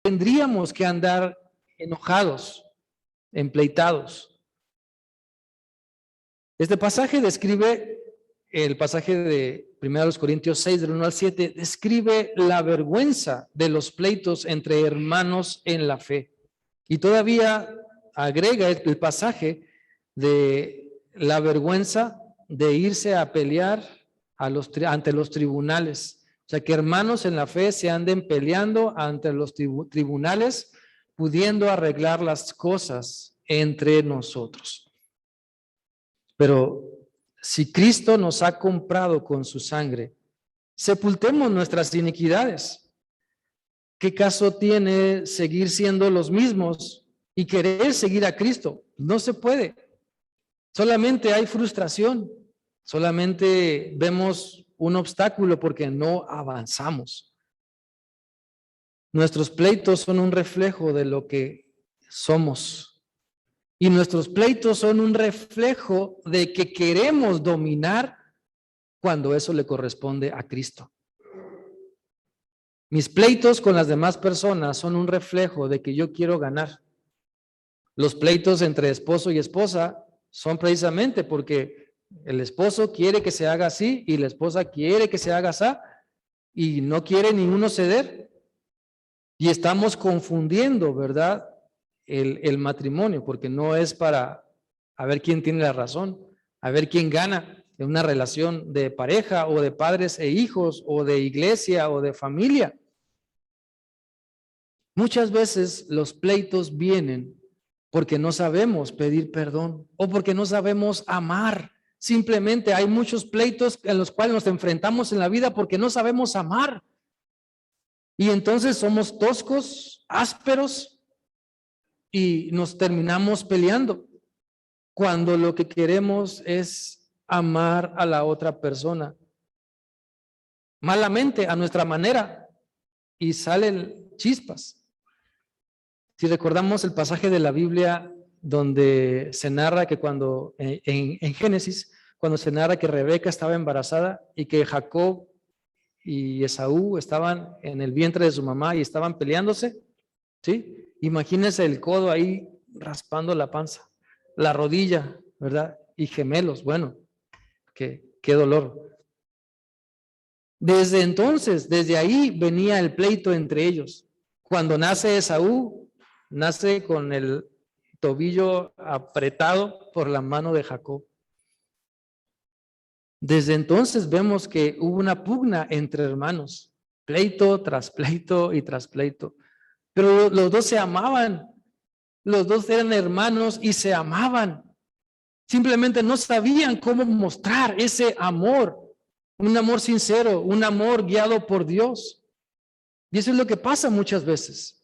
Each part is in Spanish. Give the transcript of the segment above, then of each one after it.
tendríamos que andar enojados, empleitados. Este pasaje describe, el pasaje de 1 Corintios 6, del 1 al 7, describe la vergüenza de los pleitos entre hermanos en la fe. Y todavía agrega el pasaje de la vergüenza de irse a pelear ante los tribunales. O sea, que hermanos en la fe se anden peleando ante los tribunales, pudiendo arreglar las cosas entre nosotros. Pero si Cristo nos ha comprado con su sangre, sepultemos nuestras iniquidades. ¿Qué caso tiene seguir siendo los mismos y querer seguir a Cristo? No se puede. Solamente hay frustración. Solamente vemos un obstáculo porque no avanzamos. Nuestros pleitos son un reflejo de lo que somos. Y nuestros pleitos son un reflejo de que queremos dominar cuando eso le corresponde a Cristo. Mis pleitos con las demás personas son un reflejo de que yo quiero ganar. Los pleitos entre esposo y esposa son precisamente porque el esposo quiere que se haga así y la esposa quiere que se haga así y no quiere ni uno ceder. Y estamos confundiendo, ¿verdad? El matrimonio, porque no es para a ver quién tiene la razón, a ver quién gana en una relación de pareja o de padres e hijos o de iglesia o de familia. Muchas veces los pleitos vienen porque no sabemos pedir perdón o porque no sabemos amar. Simplemente hay muchos pleitos en los cuales nos enfrentamos en la vida porque no sabemos amar. Y entonces somos toscos, ásperos y nos terminamos peleando cuando lo que queremos es amar a la otra persona. Malamente, a nuestra manera, y salen chispas. Si recordamos el pasaje de la Biblia donde se narra que cuando, en Génesis, cuando se narra que Rebeca estaba embarazada y que Jacob y Esaú estaban en el vientre de su mamá y estaban peleándose, ¿sí? Imagínense el codo ahí raspando la panza, la rodilla, ¿verdad? Y gemelos, bueno, qué dolor. Desde entonces, desde ahí venía el pleito entre ellos. Cuando nace Esaú, nace con el tobillo apretado por la mano de Jacob. Desde entonces vemos que hubo una pugna entre hermanos, pleito tras pleito y tras pleito. Pero los dos se amaban, los dos eran hermanos y se amaban. Simplemente no sabían cómo mostrar ese amor, un amor sincero, un amor guiado por Dios. Y eso es lo que pasa muchas veces.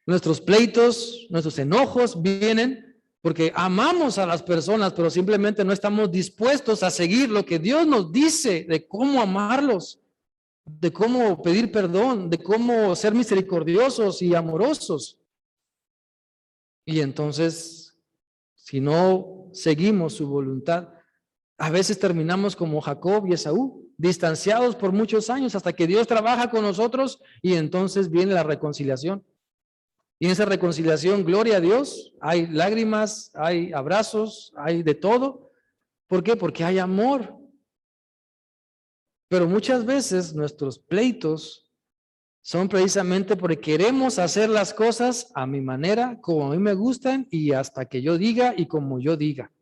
Nuestros pleitos, nuestros enojos vienen porque amamos a las personas, pero simplemente no estamos dispuestos a seguir lo que Dios nos dice de cómo amarlos, de cómo pedir perdón, de cómo ser misericordiosos y amorosos. Y entonces, si no seguimos su voluntad, a veces terminamos como Jacob y Esaú, distanciados por muchos años hasta que Dios trabaja con nosotros y entonces viene la reconciliación. Y en esa reconciliación, gloria a Dios, hay lágrimas, hay abrazos, hay de todo. ¿Por qué? Porque hay amor. Pero muchas veces nuestros pleitos son precisamente porque queremos hacer las cosas a mi manera, como a mí me gustan y hasta que yo diga y como yo diga.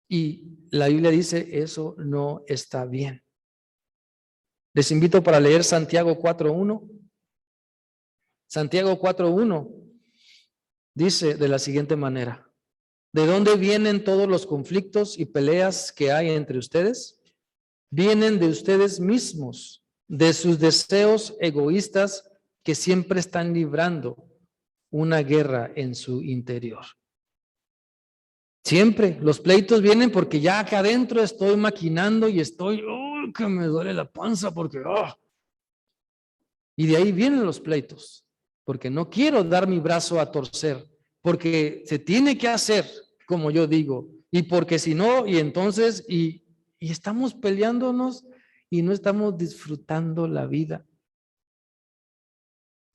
Y la Biblia dice, eso no está bien. Les invito para leer Santiago 4:1. Santiago 4:1 dice de la siguiente manera: ¿de dónde vienen todos los conflictos y peleas que hay entre ustedes? Vienen de ustedes mismos, de sus deseos egoístas que siempre están librando una guerra en su interior. Siempre los pleitos vienen porque ya acá adentro estoy maquinando y estoy, que me duele la panza porque, Y de ahí vienen los pleitos, porque no quiero dar mi brazo a torcer, porque se tiene que hacer como yo digo, y porque si no, y entonces, y estamos peleándonos y no estamos disfrutando la vida.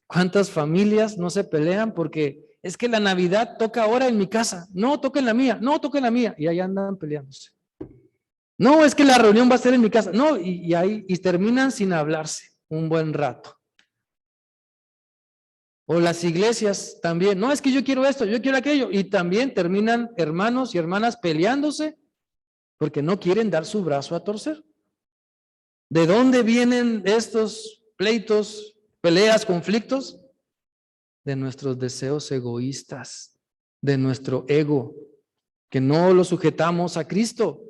¿Cuántas familias no se pelean porque es que la Navidad toca ahora en mi casa? No, toca en la mía. No, toca en la mía. Y ahí andan peleándose. No, es que la reunión va a ser en mi casa. No, y ahí y terminan sin hablarse un buen rato. O las iglesias también. No, es que yo quiero esto, yo quiero aquello. Y también terminan hermanos y hermanas peleándose porque no quieren dar su brazo a torcer. ¿De dónde vienen estos pleitos, peleas, conflictos? De nuestros deseos egoístas, de nuestro ego, que no lo sujetamos a Cristo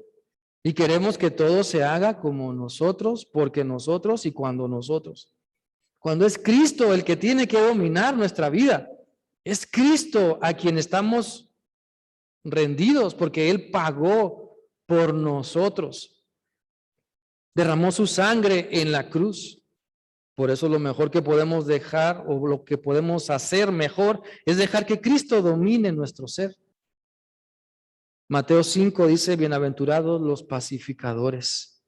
y queremos que todo se haga como nosotros, porque nosotros y cuando nosotros. Cuando es Cristo el que tiene que dominar nuestra vida, es Cristo a quien estamos rendidos porque Él pagó por nosotros. Derramó su sangre en la cruz. Por eso lo mejor que podemos dejar o lo que podemos hacer mejor es dejar que Cristo domine nuestro ser. Mateo 5 dice, bienaventurados los pacificadores.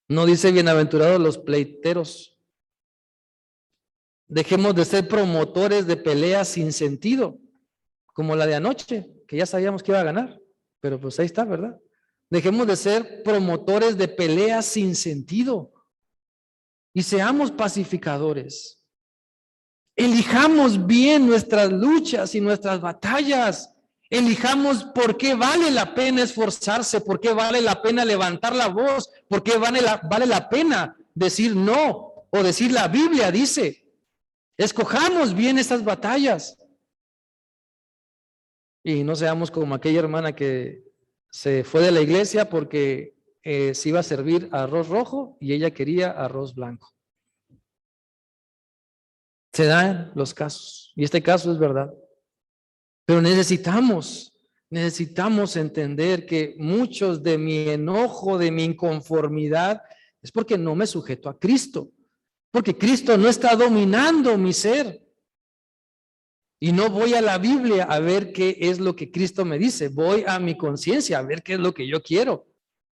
No dice bienaventurados los pleiteros. Dejemos de ser promotores de peleas sin sentido, como la de anoche, que ya sabíamos que iba a ganar, pero pues ahí está, ¿verdad? Dejemos de ser promotores de peleas sin sentido y seamos pacificadores. Elijamos bien nuestras luchas y nuestras batallas. Elijamos por qué vale la pena esforzarse, por qué vale la pena levantar la voz, por qué vale la pena decir no o decir la Biblia dice. Escojamos bien esas batallas. Y no seamos como aquella hermana que se fue de la iglesia porque se iba a servir arroz rojo y ella quería arroz blanco. Se dan los casos, y este caso es verdad. Pero necesitamos entender que muchos de mi enojo, de mi inconformidad, es porque no me sujeto a Cristo, porque Cristo no está dominando mi ser. Y no voy a la Biblia a ver qué es lo que Cristo me dice, voy a mi conciencia a ver qué es lo que yo quiero.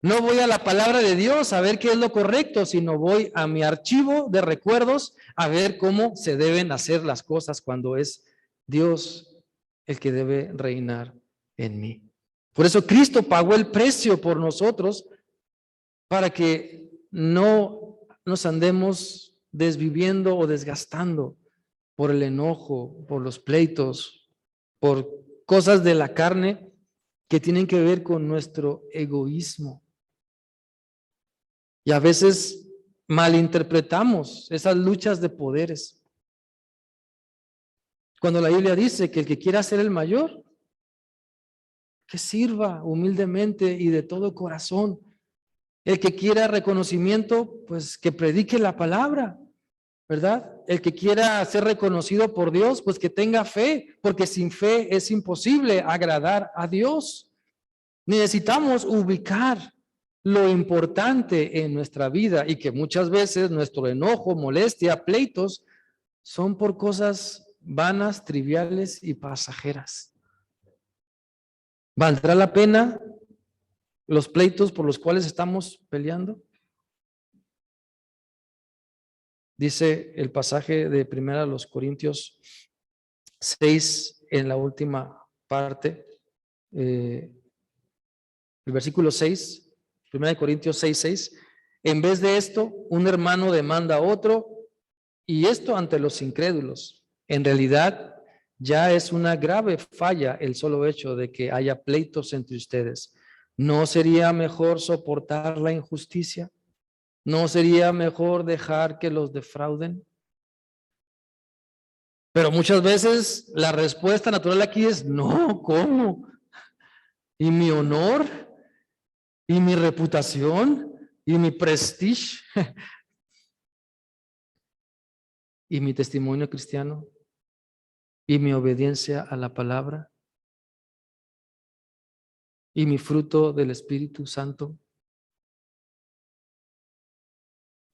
No voy a la palabra de Dios a ver qué es lo correcto, sino voy a mi archivo de recuerdos a ver cómo se deben hacer las cosas cuando es Dios el que debe reinar en mí. Por eso Cristo pagó el precio por nosotros para que no nos andemos desviviendo o desgastando por el enojo, por los pleitos, por cosas de la carne que tienen que ver con nuestro egoísmo. Y a veces malinterpretamos esas luchas de poderes. Cuando la Biblia dice que el que quiera ser el mayor, que sirva humildemente y de todo corazón. El que quiera reconocimiento, pues que predique la palabra, ¿verdad? El que quiera ser reconocido por Dios, pues que tenga fe, porque sin fe es imposible agradar a Dios. Necesitamos ubicar lo importante en nuestra vida y que muchas veces nuestro enojo, molestia, pleitos son por cosas vanas, triviales y pasajeras. ¿Valdrá la pena los pleitos por los cuales estamos peleando? Dice el pasaje de 1 Corintios 6 en la última parte, el versículo 6, 1 Corintios 6:6. En vez de esto, un hermano demanda a otro, y esto ante los incrédulos. En realidad, ya es una grave falla el solo hecho de que haya pleitos entre ustedes. ¿No sería mejor soportar la injusticia? ¿No sería mejor dejar que los defrauden? Pero muchas veces la respuesta natural aquí es, no, ¿cómo? ¿Y mi honor? ¿Y mi reputación? ¿Y mi prestigio? ¿Y mi testimonio cristiano? ¿Y mi obediencia a la palabra? ¿Y mi fruto del Espíritu Santo?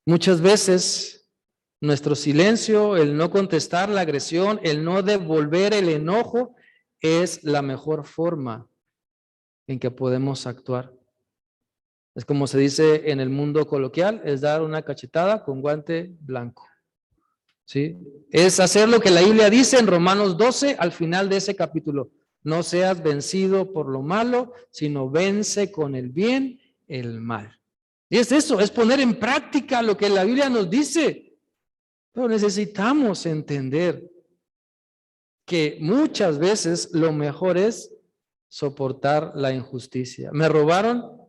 Muchas veces nuestro silencio, el no contestar la agresión, el no devolver el enojo, es la mejor forma en que podemos actuar. Es como se dice en el mundo coloquial, es dar una cachetada con guante blanco. ¿sí? Es hacer lo que la Biblia dice en Romanos 12, al final de ese capítulo. No seas vencido por lo malo, sino vence con el bien el mal. Y es eso, es poner en práctica lo que la Biblia nos dice. Pero necesitamos entender que muchas veces lo mejor es soportar la injusticia. ¿Me robaron?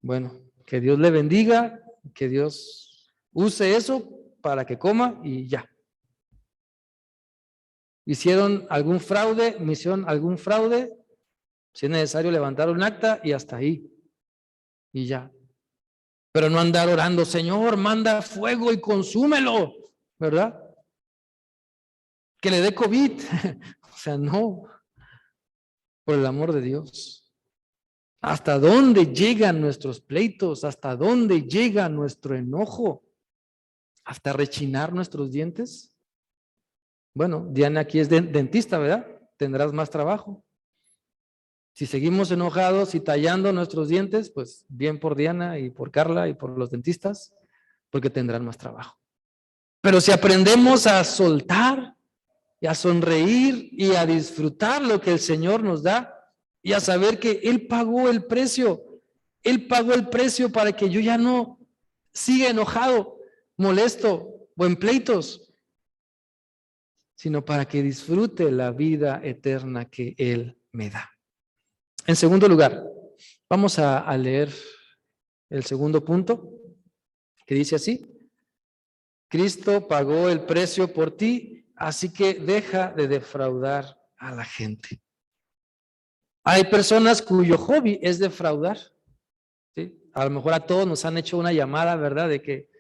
Bueno, que Dios le bendiga, que Dios use eso para que coma y ya. Hicieron algún fraude, si es necesario levantar un acta y hasta ahí. Y ya. Pero no andar orando, Señor, manda fuego y consúmelo, ¿verdad? Que le dé COVID. O sea, no, por el amor de Dios. ¿Hasta dónde llegan nuestros pleitos? ¿Hasta dónde llega nuestro enojo? ¿Hasta rechinar nuestros dientes? Bueno, Diana aquí es dentista, ¿verdad? Tendrás más trabajo. Si seguimos enojados y tallando nuestros dientes, pues bien por Diana y por Carla y por los dentistas, porque tendrán más trabajo. Pero si aprendemos a soltar y a sonreír y a disfrutar lo que el Señor nos da y a saber que Él pagó el precio para que yo ya no siga enojado, molesto o en pleitos, sino para que disfrute la vida eterna que Él me da. En segundo lugar, vamos a leer el segundo punto, que dice así: Cristo pagó el precio por ti, así que deja de defraudar a la gente. Hay personas cuyo hobby es defraudar, ¿sí? A lo mejor a todos nos han hecho una llamada, ¿verdad? De que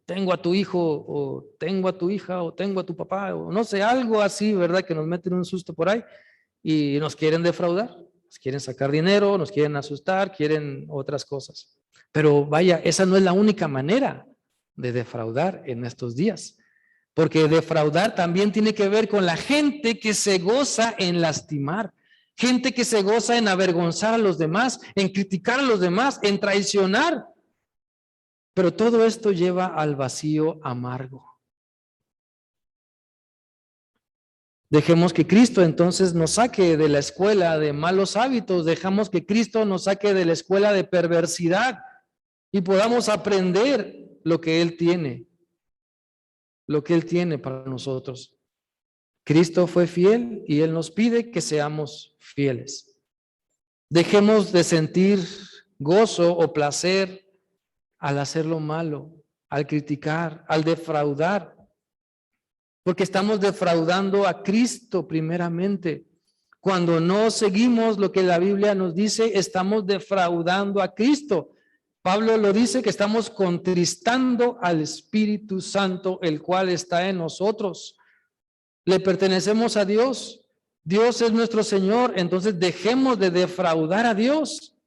tengo a tu hijo, o tengo a tu hija, o tengo a tu papá, o no sé, algo así, ¿verdad? Que nos meten un susto por ahí y nos quieren defraudar, nos quieren sacar dinero, nos quieren asustar, quieren otras cosas. Pero vaya, esa no es la única manera de defraudar en estos días. Porque defraudar también tiene que ver con la gente que se goza en lastimar, gente que se goza en avergonzar a los demás, en criticar a los demás, en traicionar. Pero todo esto lleva al vacío amargo. Dejemos que Cristo entonces nos saque de la escuela de malos hábitos, dejamos que Cristo nos saque de la escuela de perversidad y podamos aprender lo que Él tiene para nosotros. Cristo fue fiel y Él nos pide que seamos fieles. Dejemos de sentir gozo o placer al hacer lo malo, al criticar, al defraudar, porque estamos defraudando a Cristo primeramente. Cuando no seguimos lo que la Biblia nos dice, estamos defraudando a Cristo. Pablo lo dice, que estamos contristando al Espíritu Santo, el cual está en nosotros. Le pertenecemos a Dios. Dios es nuestro Señor, entonces dejemos de defraudar a Dios.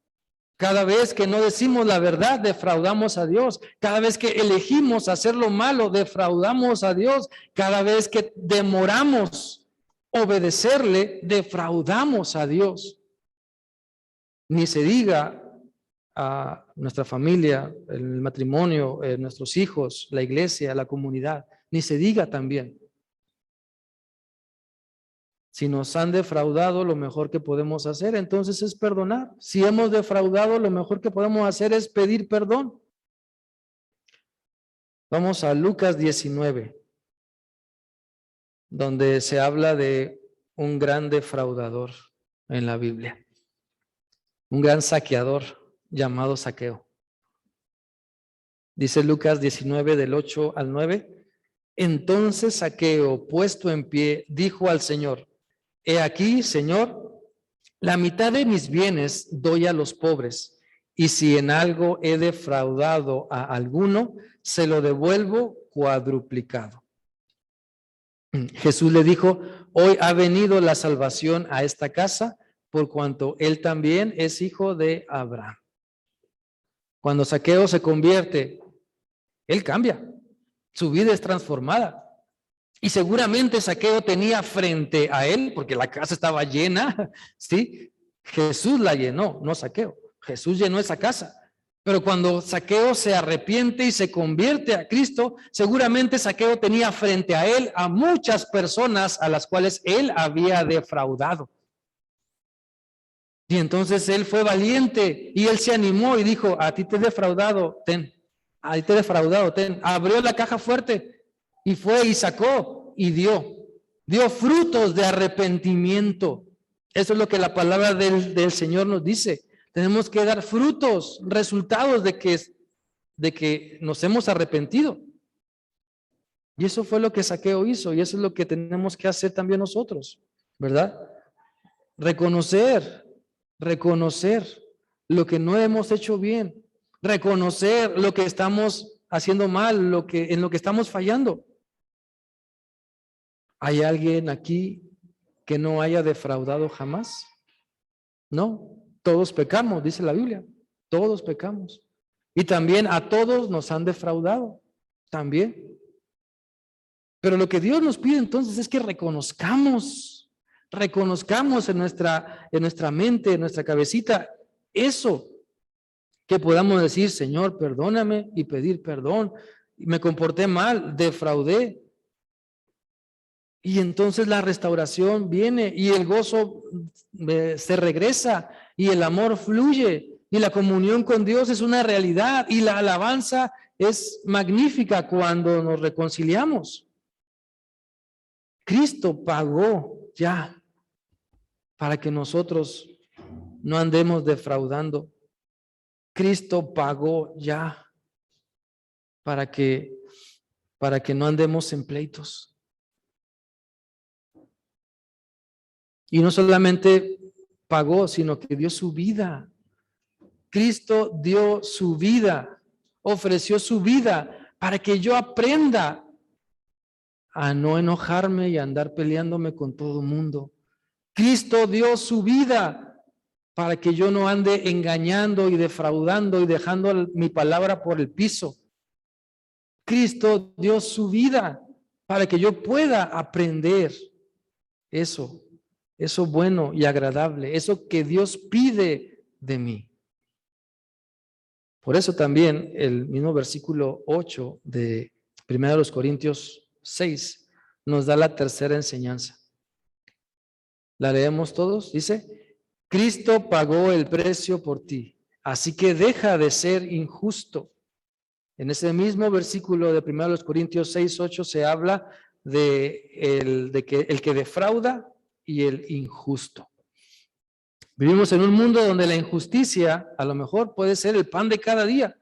Cada vez que no decimos la verdad, defraudamos a Dios. Cada vez que elegimos hacer lo malo, defraudamos a Dios. Cada vez que demoramos obedecerle, defraudamos a Dios. Ni se diga a nuestra familia, el matrimonio, nuestros hijos, la iglesia, la comunidad, ni se diga también. Si nos han defraudado, lo mejor que podemos hacer entonces es perdonar. Si hemos defraudado, lo mejor que podemos hacer es pedir perdón. Vamos a Lucas 19, donde se habla de un gran defraudador en la Biblia. Un gran saqueador llamado Zaqueo. Dice Lucas 19 del 8 al 9. Entonces Zaqueo, puesto en pie, dijo al Señor: He aquí, Señor, la mitad de mis bienes doy a los pobres, y si en algo he defraudado a alguno, se lo devuelvo cuadruplicado. Jesús le dijo: Hoy ha venido la salvación a esta casa, por cuanto él también es hijo de Abraham. Cuando Zaqueo se convierte, él cambia, su vida es transformada. Y seguramente Zaqueo tenía frente a él, porque la casa estaba llena, ¿sí? Jesús la llenó, no Zaqueo. Jesús llenó esa casa. Pero cuando Zaqueo se arrepiente y se convierte a Cristo, seguramente Zaqueo tenía frente a él a muchas personas a las cuales él había defraudado. Y entonces él fue valiente y él se animó y dijo, a ti te he defraudado, ten. A ti te he defraudado, ten. Abrió la caja fuerte y fue y sacó y dio. Dio frutos de arrepentimiento. Eso es lo que la palabra del Señor nos dice. Tenemos que dar frutos, resultados de que nos hemos arrepentido. Y eso fue lo que Zaqueo hizo y eso es lo que tenemos que hacer también nosotros, ¿verdad? Reconocer lo que no hemos hecho bien, reconocer lo que estamos haciendo mal, en lo que estamos fallando. ¿Hay alguien aquí que no haya defraudado jamás? No, todos pecamos, dice la Biblia, todos pecamos. Y también a todos nos han defraudado, también. Pero lo que Dios nos pide entonces es que reconozcamos en nuestra mente, en nuestra cabecita, eso, que podamos decir, Señor, perdóname y pedir perdón. Me comporté mal, defraudé. Y entonces la restauración viene y el gozo se regresa y el amor fluye y la comunión con Dios es una realidad y la alabanza es magnífica cuando nos reconciliamos. Cristo pagó ya para que nosotros no andemos defraudando. Cristo pagó ya para que no andemos en pleitos. Y no solamente pagó, sino que dio su vida. Cristo dio su vida, ofreció su vida para que yo aprenda a no enojarme y a andar peleándome con todo el mundo. Cristo dio su vida para que yo no ande engañando y defraudando y dejando mi palabra por el piso. Cristo dio su vida para que yo pueda aprender eso bueno y agradable, eso que Dios pide de mí. Por eso también el mismo versículo 8 de 1 Corintios 6 nos da la tercera enseñanza. ¿La leemos todos? Dice, Cristo pagó el precio por ti, así que deja de ser injusto. En ese mismo versículo de 1 Corintios 6, 8 se habla de que el que defrauda y el injusto. Vivimos en un mundo donde la injusticia a lo mejor puede ser el pan de cada día.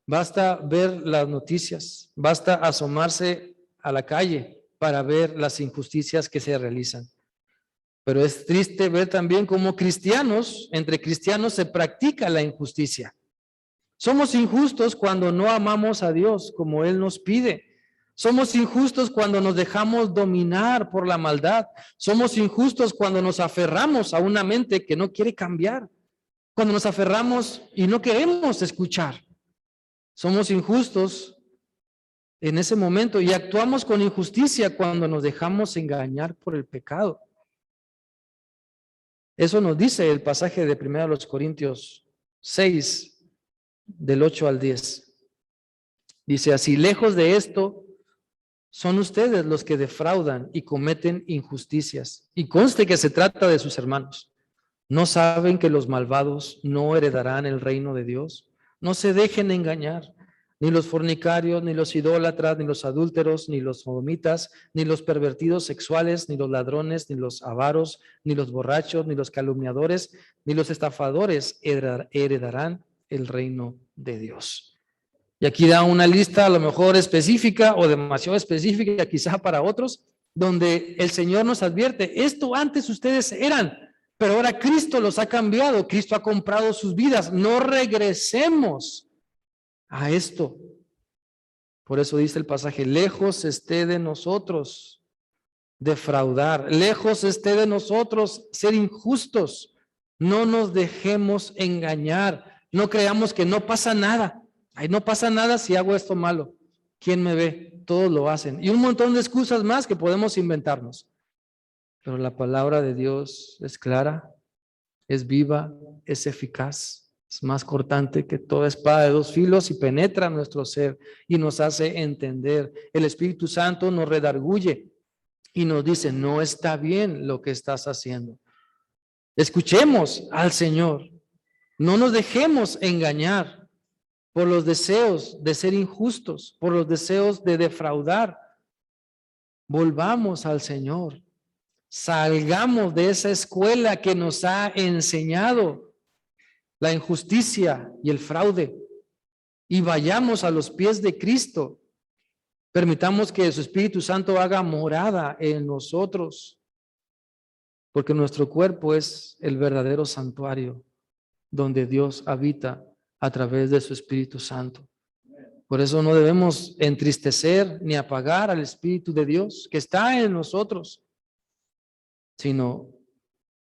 Basta ver las noticias, basta asomarse a la calle para ver las injusticias que se realizan. Pero es triste ver también cómo entre cristianos se practica la injusticia. Somos injustos cuando no amamos a Dios como Él nos pide. Somos injustos cuando nos dejamos dominar por la maldad. Somos injustos cuando nos aferramos a una mente que no quiere cambiar. Cuando nos aferramos y no queremos escuchar. Somos injustos en ese momento y actuamos con injusticia cuando nos dejamos engañar por el pecado. Eso nos dice el pasaje de 1 Corintios 6, del 8 al 10. Dice así, lejos de esto, son ustedes los que defraudan y cometen injusticias. Y conste que se trata de sus hermanos. ¿No saben que los malvados no heredarán el reino de Dios? No se dejen engañar. Ni los fornicarios, ni los idólatras, ni los adúlteros, ni los sodomitas, ni los pervertidos sexuales, ni los ladrones, ni los avaros, ni los borrachos, ni los calumniadores, ni los estafadores heredarán el reino de Dios. Y aquí da una lista a lo mejor específica o demasiado específica quizá para otros, donde el Señor nos advierte, esto antes ustedes eran, pero ahora Cristo los ha cambiado, Cristo ha comprado sus vidas, no regresemos a esto. Por eso dice el pasaje, lejos esté de nosotros defraudar, lejos esté de nosotros ser injustos, no nos dejemos engañar, no creamos que no pasa nada. Ay, no pasa nada si hago esto malo. ¿Quién me ve? Todos lo hacen. Y un montón de excusas más que podemos inventarnos. Pero la palabra de Dios es clara, es viva, es eficaz. Es más cortante que toda espada de dos filos y penetra nuestro ser y nos hace entender. El Espíritu Santo nos redarguye y nos dice, no está bien lo que estás haciendo. Escuchemos al Señor. No nos dejemos engañar por los deseos de ser injustos, por los deseos de defraudar. Volvamos al Señor. Salgamos de esa escuela que nos ha enseñado la injusticia y el fraude y vayamos a los pies de Cristo. Permitamos que su Espíritu Santo haga morada en nosotros, porque nuestro cuerpo es el verdadero santuario donde Dios habita a través de su Espíritu Santo. Por eso no debemos entristecer ni apagar al Espíritu de Dios que está en nosotros, sino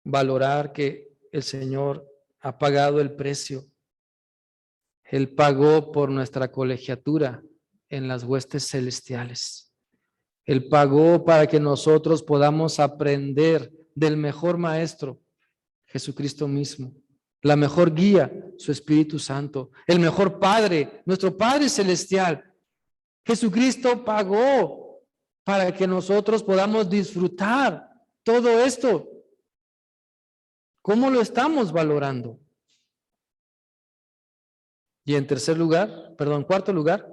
valorar que el Señor ha pagado el precio. Él pagó por nuestra colegiatura en las huestes celestiales. Él pagó para que nosotros podamos aprender del mejor maestro, Jesucristo mismo, la mejor guía, su Espíritu Santo, el mejor Padre, nuestro Padre Celestial. Jesucristo pagó para que nosotros podamos disfrutar todo esto. ¿Cómo lo estamos valorando? Y en cuarto lugar,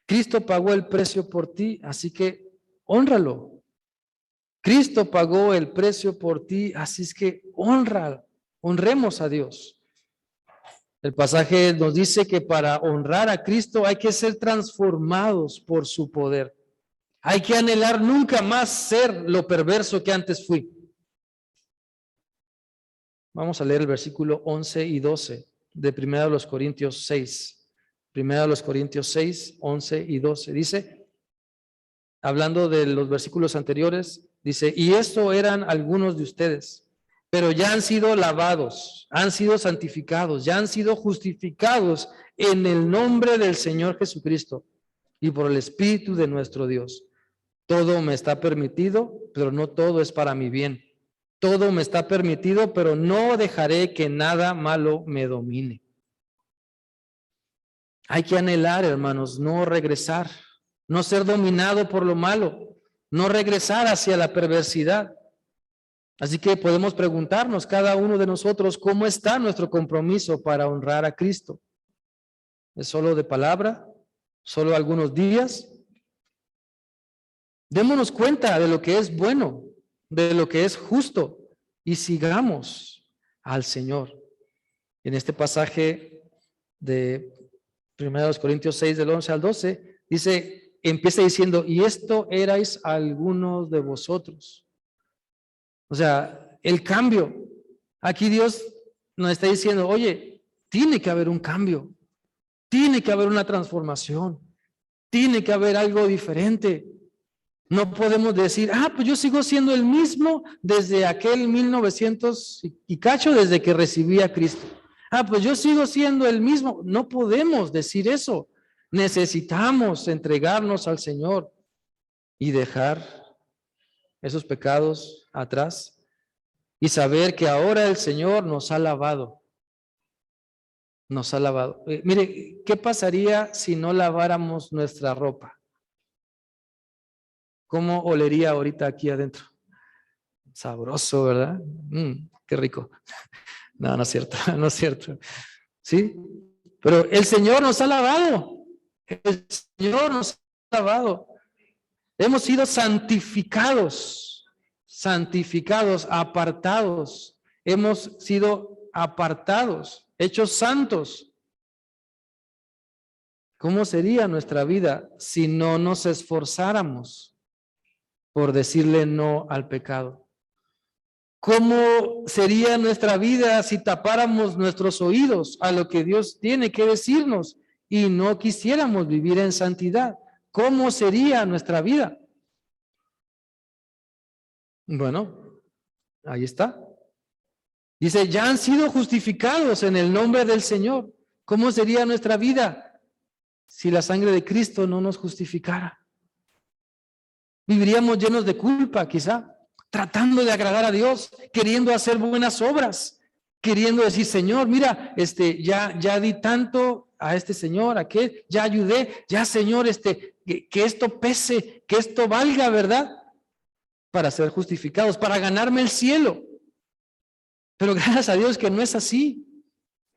Cristo pagó el precio por ti, así que hónralo. Cristo pagó el precio por ti, así es que honremos a Dios. El pasaje nos dice que para honrar a Cristo hay que ser transformados por su poder. Hay que anhelar nunca más ser lo perverso que antes fui. Vamos a leer el versículo 11 y 12 de 1 Corintios 6. 1 Corintios 6, 11 y 12. Dice, hablando de los versículos anteriores, dice, y esto eran algunos de ustedes, pero ya han sido lavados, han sido santificados, ya han sido justificados en el nombre del Señor Jesucristo y por el Espíritu de nuestro Dios. Todo me está permitido, pero no todo es para mi bien. Todo me está permitido, pero no dejaré que nada malo me domine. Hay que anhelar, hermanos, no regresar, no ser dominado por lo malo, no regresar hacia la perversidad. Así que podemos preguntarnos cada uno de nosotros, ¿cómo está nuestro compromiso para honrar a Cristo? ¿Es solo de palabra? ¿Solo algunos días? Démonos cuenta de lo que es bueno, de lo que es justo, y sigamos al Señor. En este pasaje de 1 Corintios 6, del 11 al 12, dice, empieza diciendo, y esto erais algunos de vosotros. O sea, el cambio. Aquí Dios nos está diciendo, oye, tiene que haber un cambio, tiene que haber una transformación, tiene que haber algo diferente. No podemos decir, pues yo sigo siendo el mismo desde aquel 1900 y cacho, desde que recibí a Cristo. Pues yo sigo siendo el mismo. No podemos decir eso. Necesitamos entregarnos al Señor y dejar esos pecados atrás y saber que ahora el Señor nos ha lavado. Nos ha lavado. Mire, ¿qué pasaría si no laváramos nuestra ropa? ¿Cómo olería ahorita aquí adentro? Sabroso, ¿verdad? Qué rico. No, no es cierto, no es cierto. ¿Sí? Pero el Señor nos ha lavado. El Señor nos ha lavado. Hemos sido santificados, apartados. Hemos sido apartados, hechos santos. ¿Cómo sería nuestra vida si no nos esforzáramos por decirle no al pecado? ¿Cómo sería nuestra vida si tapáramos nuestros oídos a lo que Dios tiene que decirnos y no quisiéramos vivir en santidad? ¿Cómo sería nuestra vida? Bueno, ahí está. Dice, ya han sido justificados en el nombre del Señor. ¿Cómo sería nuestra vida si la sangre de Cristo no nos justificara? Viviríamos llenos de culpa, quizá, tratando de agradar a Dios, queriendo hacer buenas obras, queriendo decir, Señor, mira, ya di tanto a este señor, a aquel, ya ayudé, ya Señor, que esto pese, que esto valga, ¿verdad? Para ser justificados, para ganarme el cielo. Pero gracias a Dios que no es así.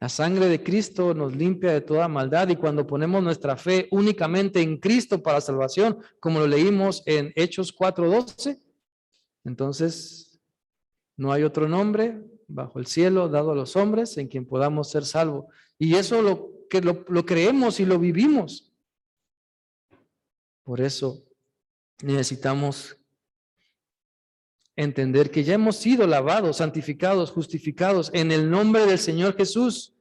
La sangre de Cristo nos limpia de toda maldad, y cuando ponemos nuestra fe únicamente en Cristo para salvación, como lo leímos en Hechos 4:12, entonces no hay otro nombre bajo el cielo dado a los hombres en quien podamos ser salvos. Y eso lo creemos y lo vivimos. Por eso necesitamos entender que ya hemos sido lavados, santificados, justificados en el nombre del Señor Jesús,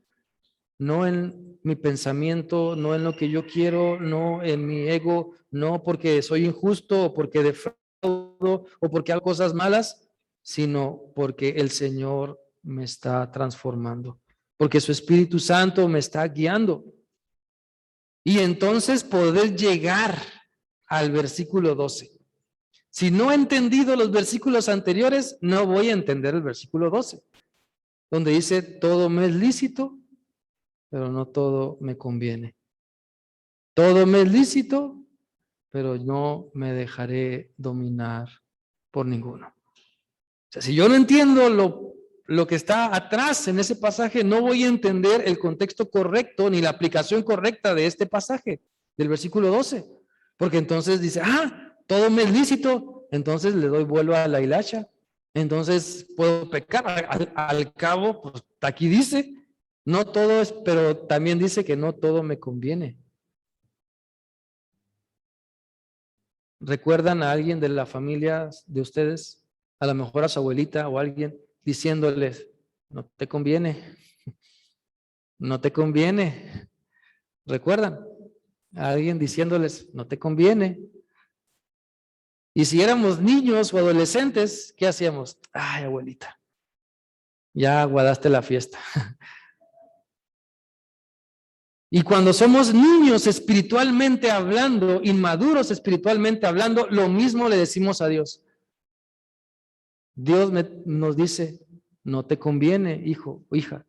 no en mi pensamiento, no en lo que yo quiero, no en mi ego, no porque soy injusto o porque defraudo o porque hago cosas malas, sino porque el Señor me está transformando, porque su Espíritu Santo me está guiando. Y entonces poder llegar al versículo 12. Si no he entendido los versículos anteriores, no voy a entender el versículo 12, donde dice, todo me es lícito, pero no todo me conviene. Todo me es lícito, pero no me dejaré dominar por ninguno. O sea, si yo no entiendo lo que está atrás en ese pasaje, no voy a entender el contexto correcto ni la aplicación correcta de este pasaje, del versículo 12. Porque entonces dice, todo me es lícito, entonces le doy vuelo a la hilacha, entonces puedo pecar. Al cabo, pues aquí dice, no todo es, pero también dice que no todo me conviene. ¿Recuerdan a alguien de la familia de ustedes? A lo mejor a su abuelita o alguien diciéndoles, no te conviene, no te conviene. ¿Recuerdan? A alguien diciéndoles, no te conviene. Y si éramos niños o adolescentes, ¿qué hacíamos? Ay, abuelita, ya aguadaste la fiesta. Y cuando somos niños espiritualmente hablando, inmaduros espiritualmente hablando, lo mismo le decimos a Dios. Dios nos dice, no te conviene, hijo o hija.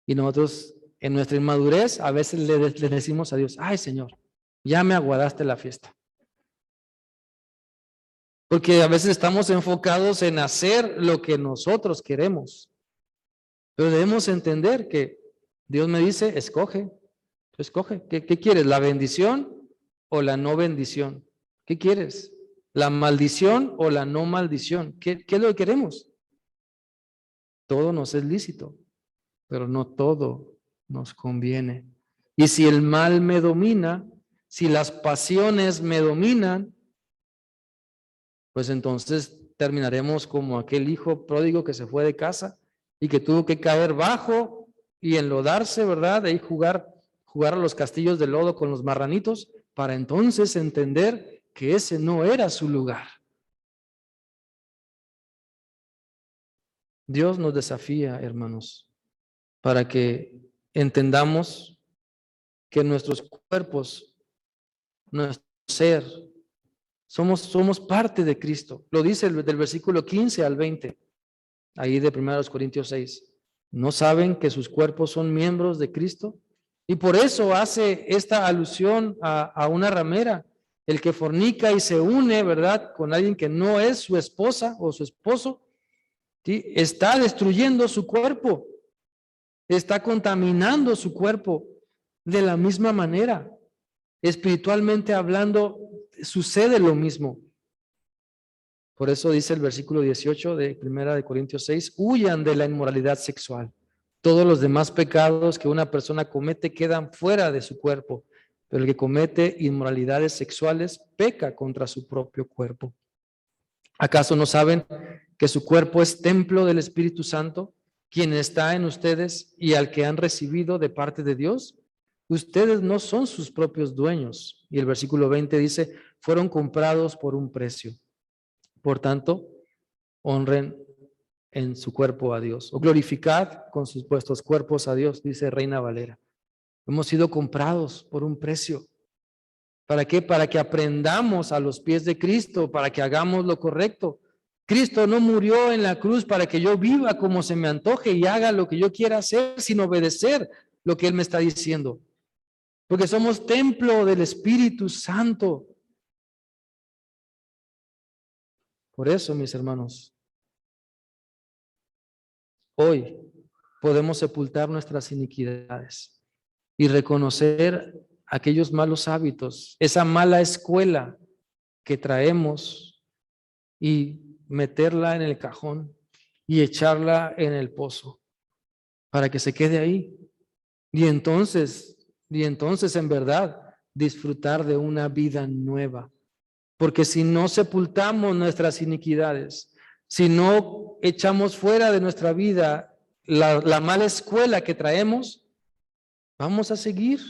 Y nosotros, en nuestra inmadurez, a veces le decimos a Dios, ay, Señor, ya me aguadaste la fiesta. Porque a veces estamos enfocados en hacer lo que nosotros queremos. Pero debemos entender que Dios me dice, escoge. Escoge. ¿Qué quieres? ¿La bendición o la no bendición? ¿Qué quieres? ¿La maldición o la no maldición? ¿Qué es lo que queremos? Todo nos es lícito, pero no todo nos conviene. Y si el mal me domina, si las pasiones me dominan, pues entonces terminaremos como aquel hijo pródigo que se fue de casa y que tuvo que caer bajo y enlodarse, ¿verdad? Y jugar a los castillos de lodo con los marranitos, para entonces entender que ese no era su lugar. Dios nos desafía, hermanos, para que entendamos que nuestros cuerpos, nuestro ser, somos parte de Cristo. Lo dice del versículo 15 al 20, ahí de 1 Corintios 6. ¿No saben que sus cuerpos son miembros de Cristo? Y por eso hace esta alusión a una ramera. El que fornica y se une, ¿verdad?, con alguien que no es su esposa o su esposo, ¿sí?, está destruyendo su cuerpo, está contaminando su cuerpo. De la misma manera, espiritualmente hablando, sucede lo mismo. Por eso dice el versículo 18 de 1 Corintios 6, huyan de la inmoralidad sexual. Todos los demás pecados que una persona comete quedan fuera de su cuerpo, pero el que comete inmoralidades sexuales peca contra su propio cuerpo. ¿Acaso no saben que su cuerpo es templo del Espíritu Santo, quien está en ustedes y al que han recibido de parte de Dios? Ustedes no son sus propios dueños. Y el versículo 20 dice, fueron comprados por un precio. Por tanto, honren en su cuerpo a Dios, o glorificad con sus vuestros cuerpos a Dios, dice Reina Valera. Hemos sido comprados por un precio. ¿Para qué? Para que aprendamos a los pies de Cristo, para que hagamos lo correcto. Cristo no murió en la cruz para que yo viva como se me antoje y haga lo que yo quiera hacer, sino obedecer lo que Él me está diciendo. Porque somos templo del Espíritu Santo. Por eso, mis hermanos, hoy podemos sepultar nuestras iniquidades y reconocer aquellos malos hábitos, esa mala escuela que traemos y meterla en el cajón y echarla en el pozo para que se quede ahí. Y entonces en verdad disfrutar de una vida nueva. Porque si no sepultamos nuestras iniquidades, si no echamos fuera de nuestra vida la mala escuela que traemos, vamos a seguir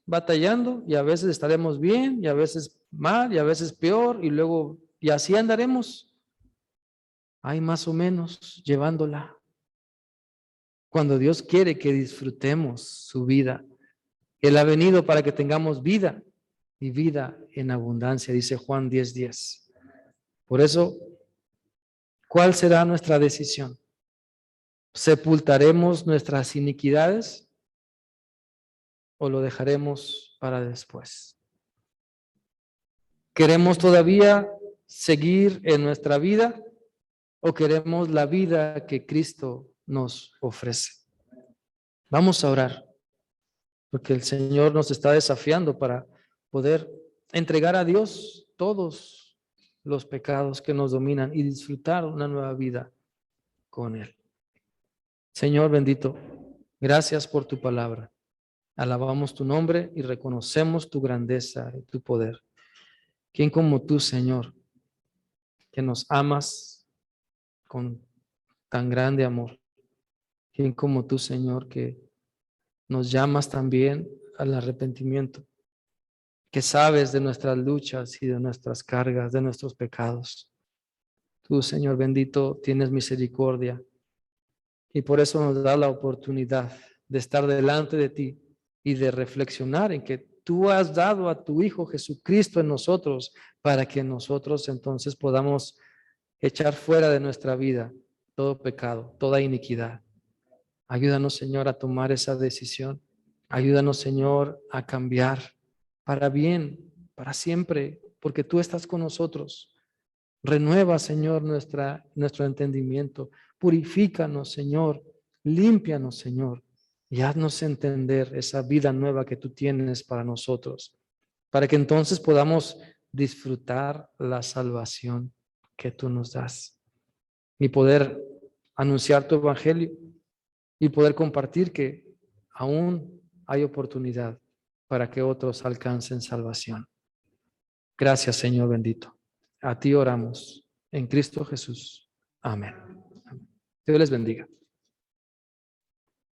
batallando y a veces estaremos bien y a veces mal y a veces peor y luego, y así andaremos. Hay más o menos llevándola. Cuando Dios quiere que disfrutemos su vida, Él ha venido para que tengamos vida y vida en abundancia, dice Juan 10:10. Por eso, ¿cuál será nuestra decisión? ¿Sepultaremos nuestras iniquidades o lo dejaremos para después? ¿Queremos todavía seguir en nuestra vida o queremos la vida que Cristo nos ofrece? Vamos a orar, porque el Señor nos está desafiando para poder entregar a Dios todos los pecados que nos dominan y disfrutar una nueva vida con Él. Señor bendito, gracias por tu palabra. Alabamos tu nombre y reconocemos tu grandeza y tu poder. ¿Quién como tú, Señor, que nos amas con tan grande amor? ¿Quién como tú, Señor, que nos llamas también al arrepentimiento? Que sabes de nuestras luchas y de nuestras cargas, de nuestros pecados. Tú, Señor bendito, tienes misericordia y por eso nos da la oportunidad de estar delante de ti y de reflexionar en que tú has dado a tu Hijo Jesucristo en nosotros para que nosotros entonces podamos echar fuera de nuestra vida todo pecado, toda iniquidad. Ayúdanos, Señor, a tomar esa decisión. Ayúdanos, Señor, a cambiar para bien, para siempre, porque tú estás con nosotros. Renueva, Señor, nuestro entendimiento. Purifícanos, Señor. Límpianos, Señor. Y haznos entender esa vida nueva que tú tienes para nosotros, para que entonces podamos disfrutar la salvación que tú nos das y poder anunciar tu evangelio y poder compartir que aún hay oportunidad para que otros alcancen salvación. Gracias, Señor bendito. A ti oramos en Cristo Jesús. Amén. Dios les bendiga.